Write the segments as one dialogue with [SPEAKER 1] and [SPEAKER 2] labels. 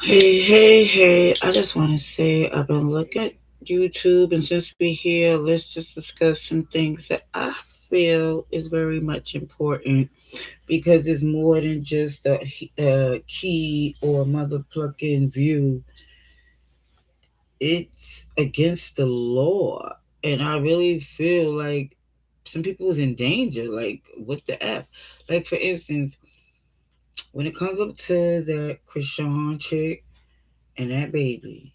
[SPEAKER 1] Hey, hey, hey. I just want to say I've been looking at YouTube, and since we're here, let's just discuss some things that I feel is very much important because it's more than just a key or mother plucking view. It's against the law. And I really feel like some people is in danger. Like, what the F? Like, for instance, when it comes up to that Krishan chick and that baby,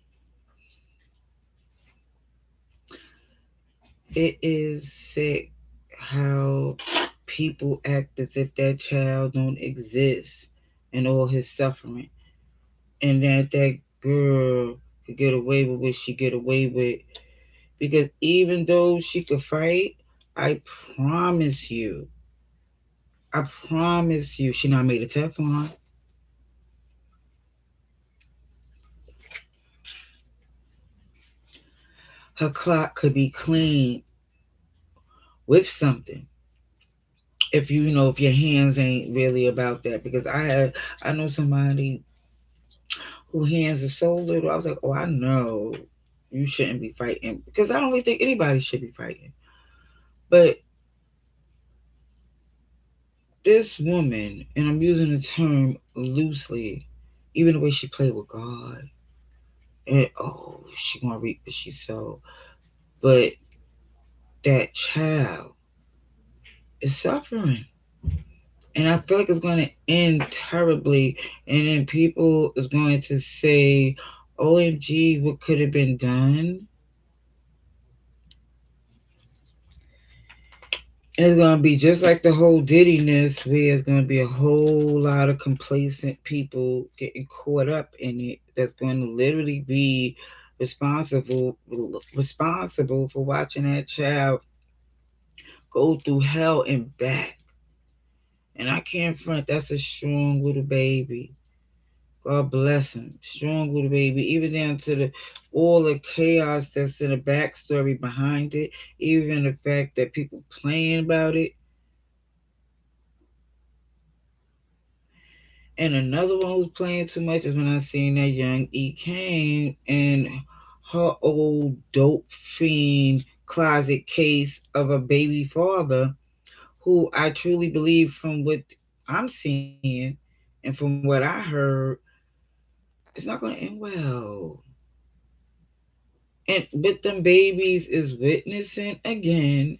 [SPEAKER 1] it is sick how people act as if that child don't exist and all his suffering, and that girl could get away with what she get away with. Because even though she could fight, I promise you, I promise you, she not made of Teflon. Her clock could be clean with something. If if your hands ain't really about that, because I know somebody who hands are so little. I was like, oh, I know you shouldn't be fighting because I don't really think anybody should be fighting. But this woman, and I'm using the term loosely, even the way she played with God, and oh, she gonna reap what she sowed. But that child is suffering, and I feel like it's going to end terribly. And then people is going to say, "OMG, what could have been done?" And it's gonna be just like the whole Diddy-ness, where it's gonna be a whole lot of complacent people getting caught up in it. That's going to literally be responsible responsible for watching that child go through hell and back. And I can't front. That's a strong little baby. God bless him. Strong little baby. Even down to the all the chaos that's in the backstory behind it. Even the fact that people playing about it. And another one who's playing too much is when I seen that young E Kane and her old dope fiend closet case of a baby father who I truly believe from what I'm seeing and from what I heard, it's not gonna end well. And what them babies is witnessing again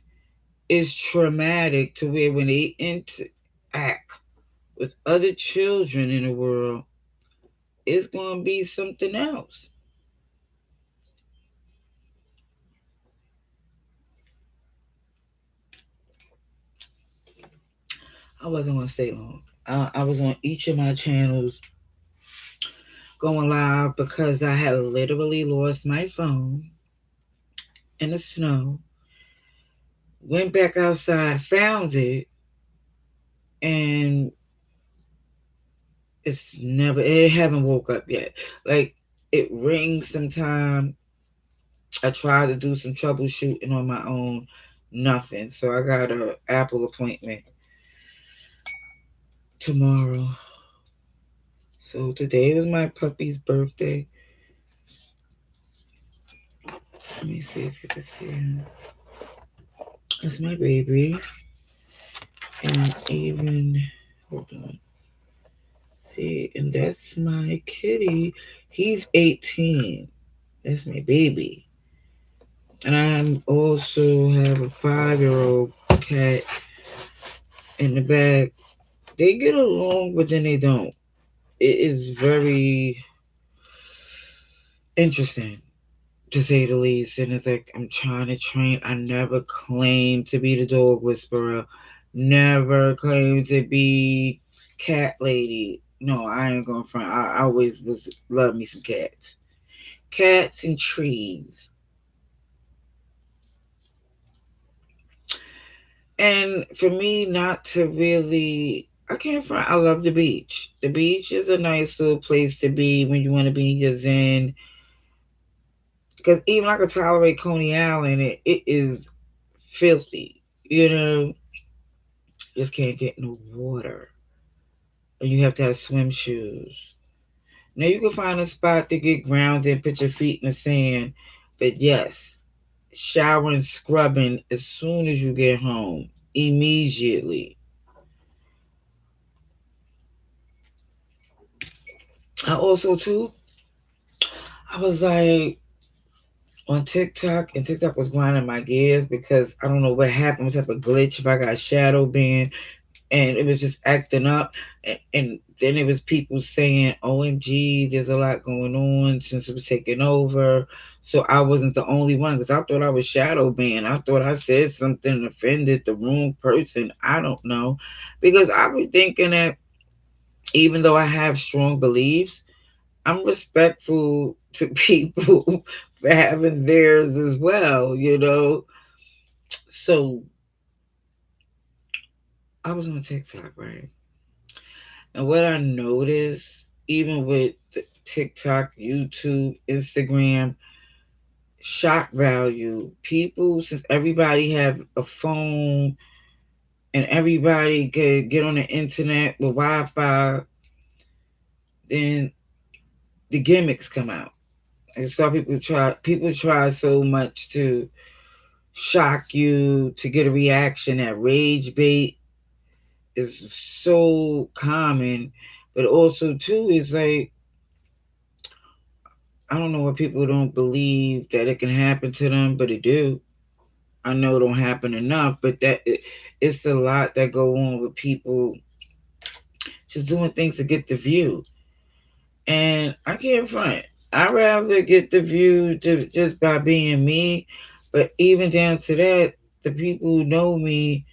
[SPEAKER 1] is traumatic to where when they interact with other children in the world, it's gonna be something else. I wasn't gonna stay long. I was on each of my channels going live because I had literally lost my phone in the snow. Went back outside, found it, and it haven't woke up yet. Like it rings sometime. I tried to do some troubleshooting on my own, nothing. So I got a Apple appointment tomorrow. So today was my puppy's birthday. Let me see if you can see him. That's my baby. And even, hold on. See, and that's my kitty. He's 18. That's my baby. And I also have a 5-year old cat in the back. They get along, but then they don't. It is very interesting, to say the least. And it's like, I'm trying to train. I never claimed to be the dog whisperer, never claimed to be cat lady. No, I ain't going front. I always was love me some cats. Cats and trees. And for me not to really I can't front. I love the beach. The beach is a nice little place to be when you want to be in your zen. Because even I could tolerate Coney Island, it is filthy. You know, just can't get no water. And you have to have swim shoes. Now you can find a spot to get grounded, put your feet in the sand, but yes, showering, scrubbing as soon as you get home, immediately. I also too, I was like on TikTok, and TikTok was grinding my gears because I don't know what happened, what type of glitch, if I got shadow banned, and it was just acting up, and then it was people saying, "OMG, there's a lot going on since it was taking over." So I wasn't the only one because I thought I was shadow banned. I thought I said something and offended the wrong person. I don't know, because I was thinking that even though I have strong beliefs, I'm respectful to people for having theirs as well, you know. So I was on TikTok, right? And what I noticed, even with the TikTok, YouTube, Instagram, shock value, people, since everybody have a phone and everybody could get on the internet with Wi-Fi, then the gimmicks come out. And so people try so much to shock you, to get a reaction. That rage bait is so common, but also too is like, I don't know what people don't believe that it can happen to them, but it do. I know it don't happen enough, but it's a lot that go on with people just doing things to get the view. And I can't front. I rather get the view just by being me, but even down to that, the people who know me,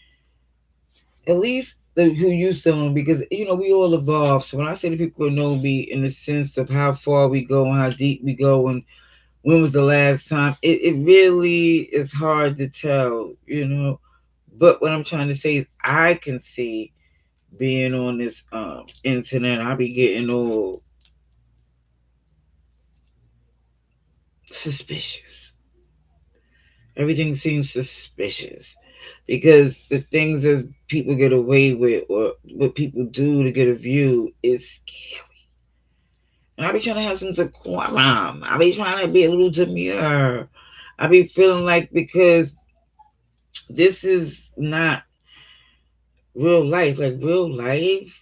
[SPEAKER 1] at least who used to know me, because we all evolve. So when I say the people who know me in the sense of how far we go and how deep we go and when was the last time, it really is hard to tell. But what I'm trying to say is I can see being on this internet, I be getting all suspicious. Everything seems suspicious because the things that people get away with or what people do to get a view is scary. And I be trying to have some decorum. I be trying to be a little demure. I be feeling like, because this is not real life. Like real life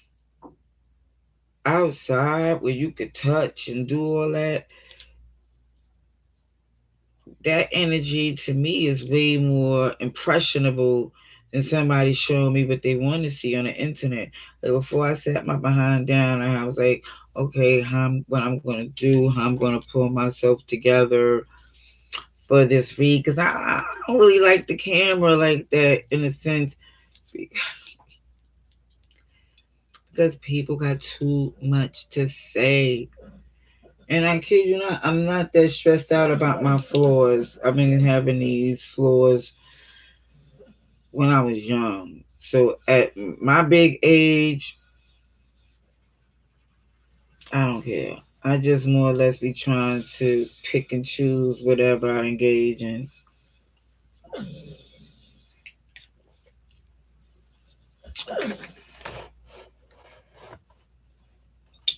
[SPEAKER 1] outside where you could touch and do all that, that energy to me is way more impressionable than somebody showing me what they want to see on the internet. Like before I sat my behind down and I was like, okay, what I'm gonna do, how I'm gonna pull myself together for this read, because I don't really like the camera like that in a sense, because people got too much to say. And I kid you not, I'm not that stressed out about my flaws. I've been having these flaws when I was young. So at my big age, I don't care. I just more or less be trying to pick and choose whatever I engage in.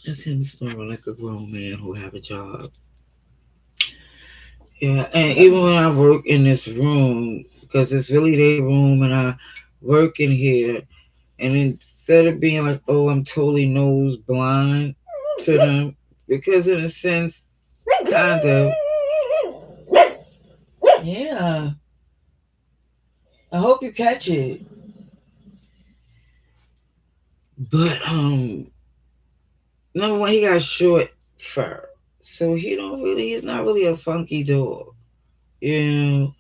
[SPEAKER 1] That's him snoring like a grown man who have a job. Yeah, and even when I work in this room, because it's really their room, and I work in here, and instead of being like, oh, I'm totally nose blind to them, because in a sense, kind of, yeah. I hope you catch it. But number one, he got short fur, so he's not really a funky dog, you know.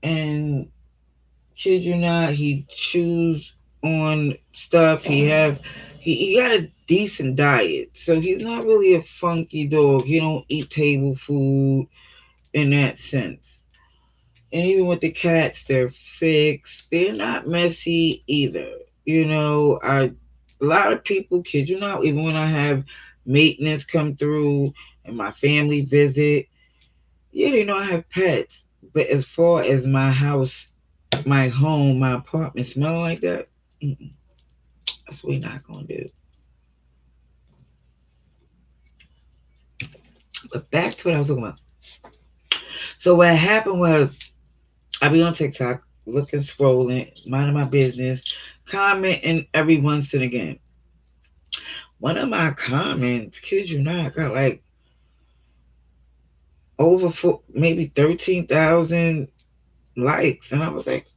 [SPEAKER 1] And kid you not, he chews on stuff. He got a decent diet, so he's not really a funky dog. He don't eat table food in that sense. And even with the cats, they're fixed. They're not messy either. A lot of people, kid you not, even when I have maintenance come through and my family visit, yeah, they know I have pets. But as far as my house, my home, my apartment smelling like that, that's what we're not gonna do. But back to what I was talking about. So what happened was I be on TikTok, looking, scrolling, minding my business, commenting every once and again. One of my comments, kid you not, got like over maybe 13,000 likes, and I was like,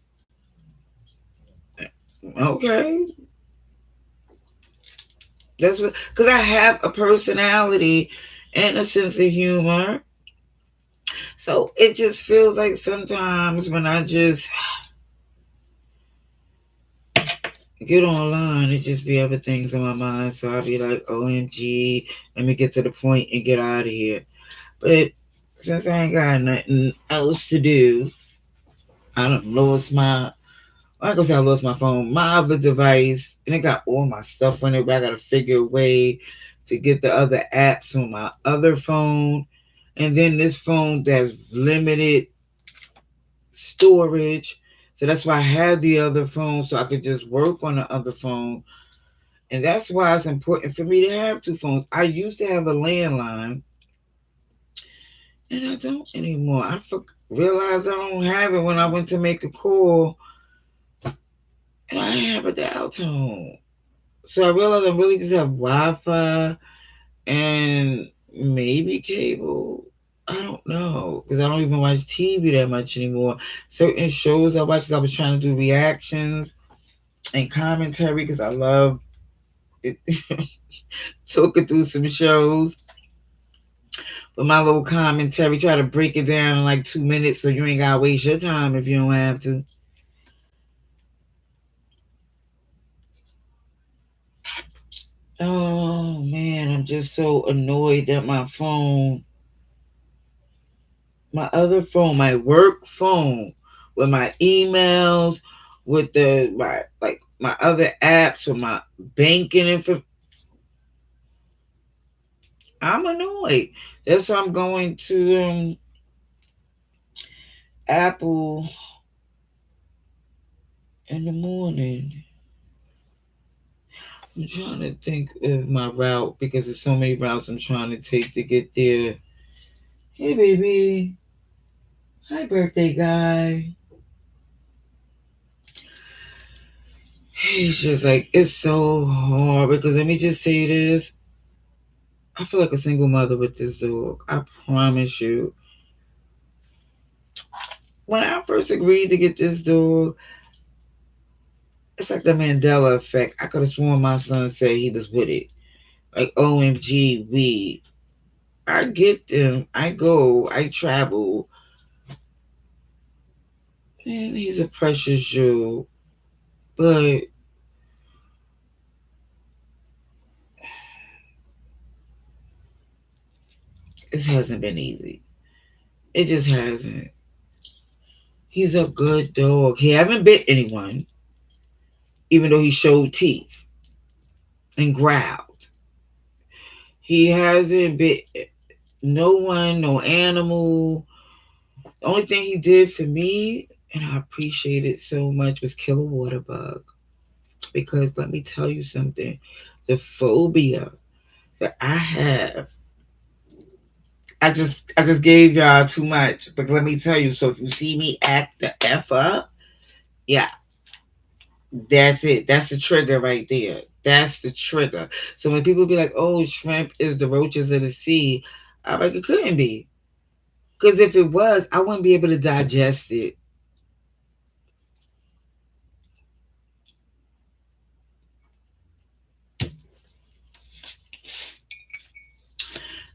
[SPEAKER 1] okay, that's what, because I have a personality and a sense of humor. So it just feels like sometimes when I just get online, it just be other things in my mind. So I'll be like, OMG, let me get to the point and get out of here. But since I ain't got nothing else to do, I don't lost my, like I said, I lost my phone, my other device, and it got all my stuff on it. But I got to figure a way to get the other apps on my other phone. And then this phone that's limited storage. So that's why I had the other phone so I could just work on the other phone. And that's why it's important for me to have two phones. I used to have a landline and I don't anymore. Realized I don't have it when I went to make a call and I have a dial tone. So I realized I really just have Wi Fi and maybe cable. I don't know because I don't even watch TV that much anymore. Certain shows I watch, I was trying to do reactions and commentary because I love it. Talking through some shows with my little commentary, try to break it down in like 2 minutes so you ain't gotta waste your time if you don't have to. Oh man, I'm just so annoyed that my other phone, my work phone, with my emails, with my other apps, with my banking info. I'm annoyed. That's why I'm going to Apple in the morning. I'm trying to think of my route because there's so many routes I'm trying to take to get there. Hey, baby. Hi, birthday guy. He's just like, it's so hard because let me just say this. I feel like a single mother with this dog. I promise you. When I first agreed to get this dog, it's like the Mandela effect. I could have sworn my son said he was with it. Like, OMG, we. I get them. I go. I travel. Man, he's a precious jewel. But it hasn't been easy. It just hasn't. He's a good dog. He haven't bit anyone, even though he showed teeth and growled. He hasn't bit no one, no animal. The only thing he did for me, and I appreciate it so much, was kill a water bug. Because let me tell you something, the phobia that I have, I just gave y'all too much. But let me tell you, so if you see me act the F up, yeah, that's it. That's the trigger right there. That's the trigger. So when people be like, "Oh, shrimp is the roaches of the sea," I'm like, it couldn't be. Because if it was, I wouldn't be able to digest it.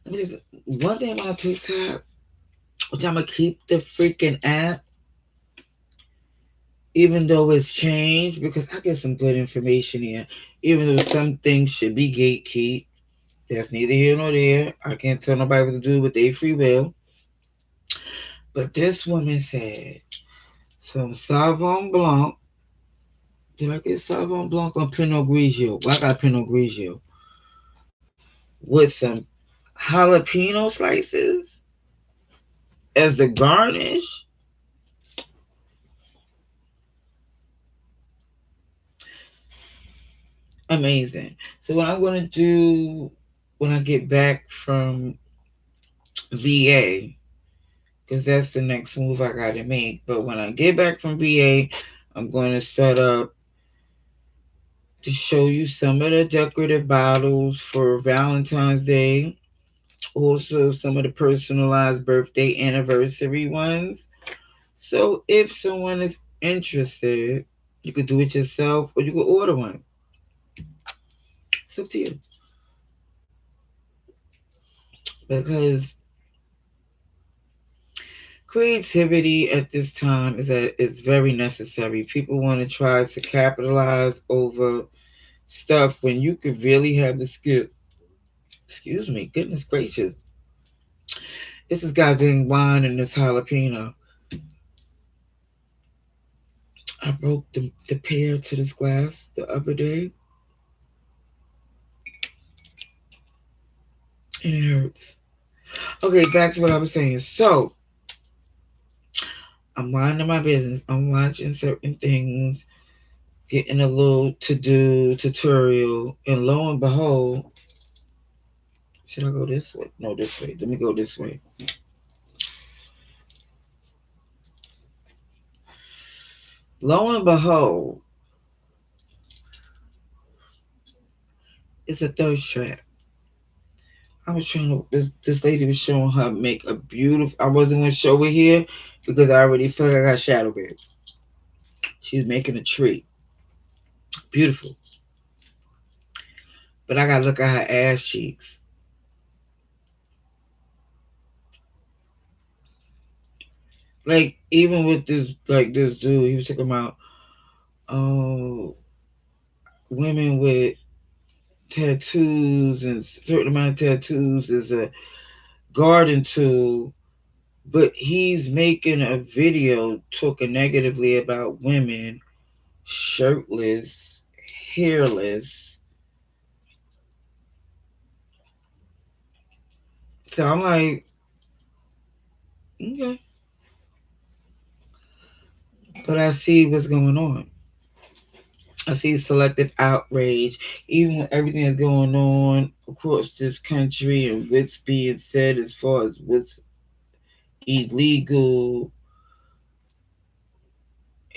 [SPEAKER 1] Let me just, one thing about TikTok, which I'm gonna keep the freaking app, even though it's changed, because I get some good information here. Even though some things should be gatekeep, that's neither here nor there. I can't tell nobody what to do with their free will. But this woman said some Sauvignon Blanc. Did I get Sauvignon Blanc or Pinot Grigio? Well, I got Pinot Grigio with some jalapeno slices as the garnish. Amazing. So what I'm gonna do when I get back from VA because that's the next move I got to make. But when I get back from VA, I'm going to set up to show you some of the decorative bottles for Valentine's Day. Also, some of the personalized birthday anniversary ones. So, if someone is interested, you could do it yourself or you could order one. It's up to you. Because creativity at this time is very necessary. People want to try to capitalize over stuff when you could really have the skill. Excuse me, goodness gracious. This is goddamn wine and this jalapeno. I broke the pear to this glass the other day and it hurts. Okay, back to what I was saying. So, I'm minding my business. I'm watching certain things, getting a little to do tutorial, and lo and behold, should I go this way? No, this way. Let me go this way. Lo and behold, it's a thirst trap. I was trying to. This lady was showing her make a beautiful. I wasn't gonna show it here because I already feel like I got shadow bit. She was making a tree, beautiful. But I gotta look at her ass cheeks. Like even with this dude, he was talking about oh women with tattoos and certain amount of tattoos is a garden tool, but he's making a video talking negatively about women shirtless, hairless. So I'm like, okay, but I see what's going on. I see selective outrage, even when everything is going on across this country and what's being said as far as what's illegal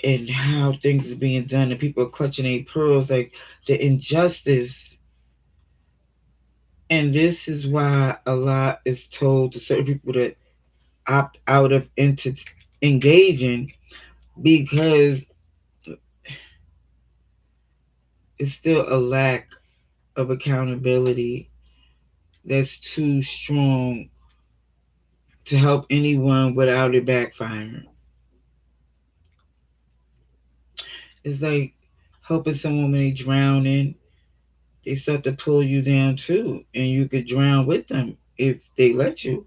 [SPEAKER 1] and how things is being done and people are clutching their pearls, like the injustice. And this is why a lot is told to certain people to opt out of engaging because it's still a lack of accountability that's too strong to help anyone without it backfiring. It's like helping someone when they drowning, they start to pull you down too, and you could drown with them if they let you.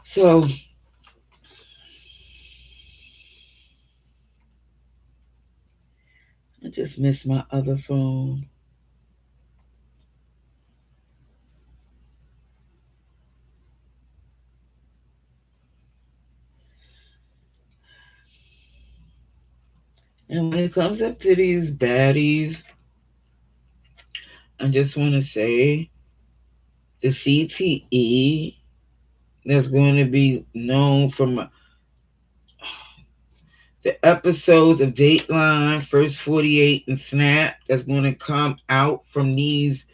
[SPEAKER 1] So I just miss my other phone. And when it comes up to these baddies, I just want to say the CTE that's going to be known from the episodes of Dateline, First 48, and Snap that's going to come out from these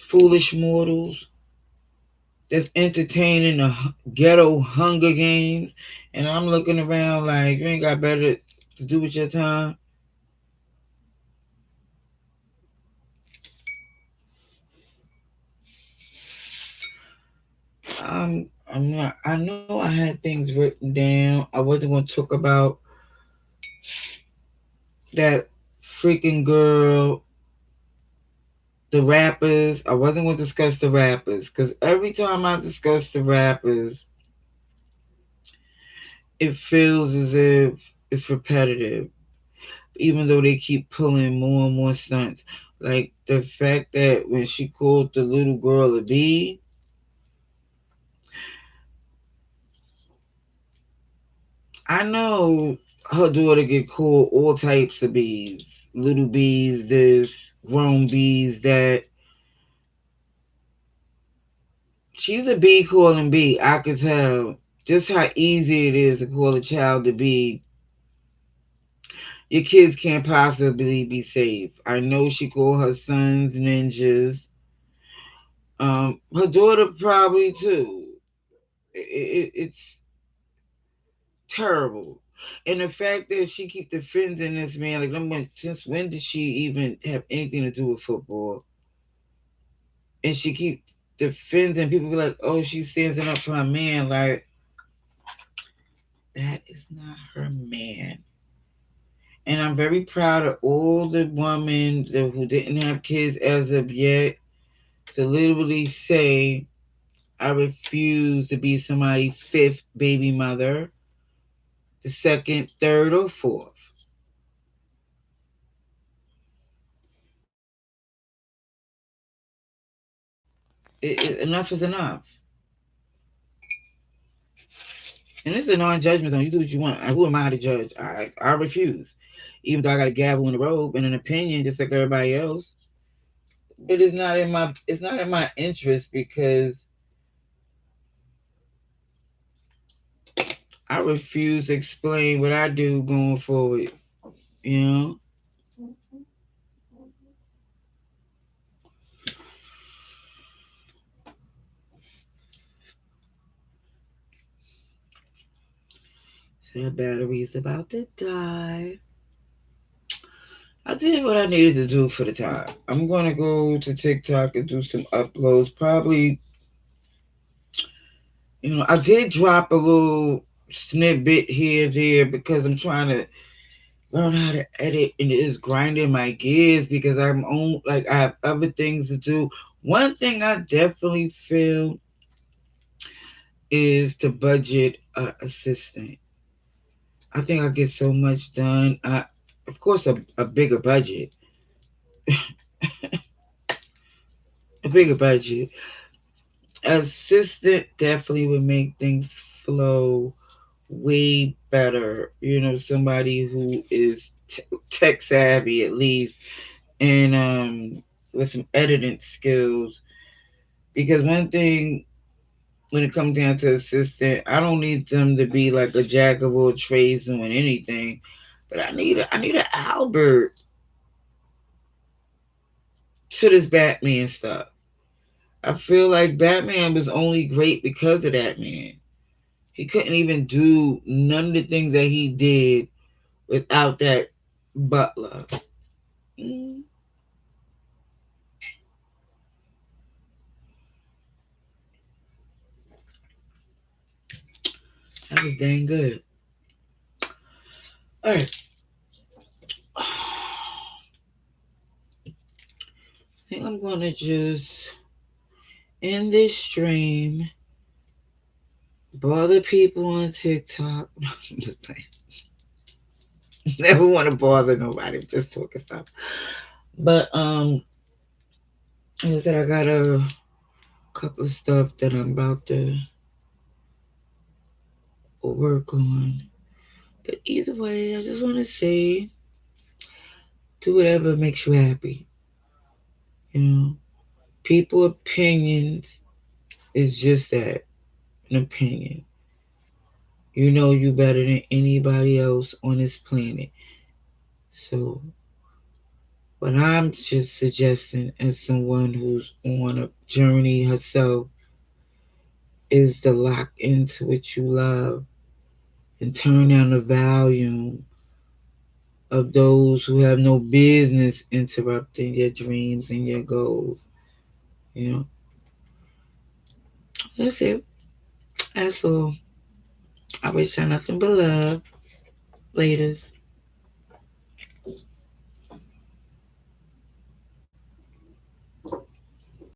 [SPEAKER 1] foolish mortals that's entertaining the ghetto Hunger Games. And I'm looking around like, you ain't got better to do with your time. I'm not, I know I had things written down. I wasn't going to talk about that freaking girl, the rappers. I wasn't going to discuss the rappers because every time I discuss the rappers, it feels as if it's repetitive, even though they keep pulling more and more stunts. Like the fact that when she called the little girl a B, I know her daughter get called all types of bees, little bees, this, grown bees, that. She's a bee calling bee. I could tell just how easy it is to call a child a bee. Your kids can't possibly be safe. I know she called her sons ninjas. Her daughter probably too. It's terrible. And the fact that she keep defending this man, like, since when did she even have anything to do with football? And she keep defending people, be like, oh, she's standing up for her man. Like, that is not her man. And I'm very proud of all the women who didn't have kids as of yet to literally say, I refuse to be somebody's fifth baby mother, the second, third, or fourth. Enough is enough. And this is a non-judgment zone. You do what you want. Who am I to judge? I refuse. Even though I got a gavel in the robe and an opinion, just like everybody else. But it's not in my interest because I refuse to explain what I do going forward. You know? So the battery's about to die. I did what I needed to do for the time. I'm gonna go to TikTok and do some uploads. Probably, I did drop a little snippet here there because I'm trying to learn how to edit, and it is grinding my gears because I have other things to do. One thing I definitely feel is to budget a assistant. I think I get so much done. Of course, a bigger budget, a bigger budget. Assistant definitely would make things flow way better. Somebody who is tech savvy at least, and with some editing skills. Because one thing when it comes down to assistant, I don't need them to be like a jack of all trades doing anything, but I need an Albert to this Batman stuff. I feel like Batman was only great because of that man. He couldn't even do none of the things that he did without that butler. Mm, that was dang good. All right. I think I'm going to just end this stream, bother people on TikTok. Never want to bother nobody, just talking stuff. But like I said, I got a couple of stuff that I'm about to work on. But either way, I just want to say, do whatever makes you happy. You know, people opinions is just that, an opinion. You know you better than anybody else on this planet. So what I'm just suggesting as someone who's on a journey herself is to lock into what you love and turn down the volume of those who have no business interrupting your dreams and your goals. You know, that's it. That's all. I wish I nothing but love. Laters.